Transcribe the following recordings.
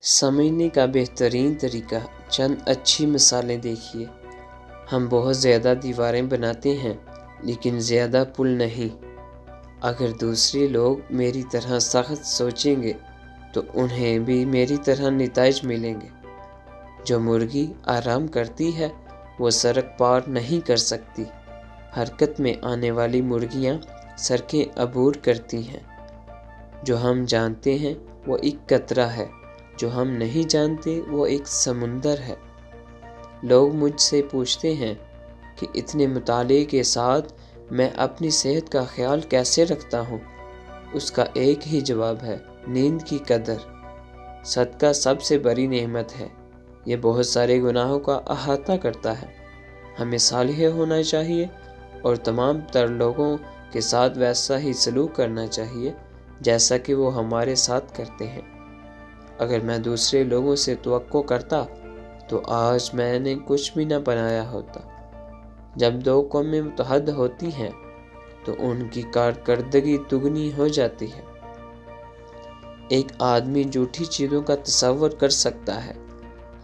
سمجھنے کا بہترین طریقہ چند اچھی مثالیں دیکھیے۔ ہم بہت زیادہ دیواریں بناتے ہیں لیکن زیادہ پل نہیں۔ اگر دوسرے لوگ میری طرح سخت سوچیں گے تو انہیں بھی میری طرح نتائج ملیں گے۔ جو مرغی آرام کرتی ہے وہ سڑک پار نہیں کر سکتی۔ حرکت میں آنے والی مرغیاں سڑکیں عبور کرتی ہیں۔ جو ہم جانتے ہیں وہ ایک قطرہ ہے، جو ہم نہیں جانتے وہ ایک سمندر ہے۔ لوگ مجھ سے پوچھتے ہیں کہ اتنے مطالعے کے ساتھ میں اپنی صحت کا خیال کیسے رکھتا ہوں؟ اس کا ایک ہی جواب ہے: نیند کی قدر۔ صدقہ سب سے بڑی نعمت ہے۔ یہ بہت سارے گناہوں کا احاطہ کرتا ہے۔ ہمیں صالح ہونا چاہیے اور تمام تر لوگوں کے ساتھ ویسا ہی سلوک کرنا چاہیے جیسا کہ وہ ہمارے ساتھ کرتے ہیں۔ اگر میں دوسرے لوگوں سے توقع کرتا تو آج میں نے کچھ بھی نہ بنایا ہوتا۔ جب دو قومیں متحد ہوتی ہیں تو ان کی کارکردگی دگنی ہو جاتی ہے۔ ایک آدمی جھوٹی چیزوں کا تصور کر سکتا ہے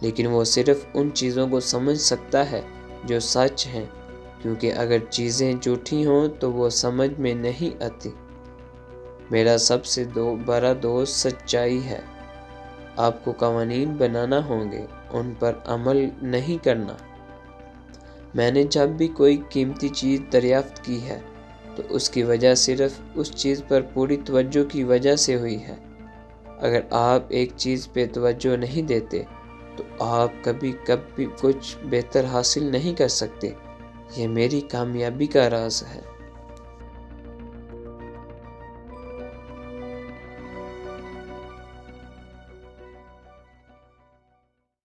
لیکن وہ صرف ان چیزوں کو سمجھ سکتا ہے جو سچ ہیں، کیونکہ اگر چیزیں جھوٹی ہوں تو وہ سمجھ میں نہیں آتی۔ میرا سب سے بڑا دوست سچائی ہے۔ آپ کو قوانین بنانا ہوں گے، ان پر عمل نہیں کرنا۔ میں نے جب بھی کوئی قیمتی چیز دریافت کی ہے تو اس کی وجہ صرف اس چیز پر پوری توجہ کی وجہ سے ہوئی ہے۔ اگر آپ ایک چیز پہ توجہ نہیں دیتے تو آپ کبھی کچھ بہتر حاصل نہیں کر سکتے۔ یہ میری کامیابی کا راز ہے۔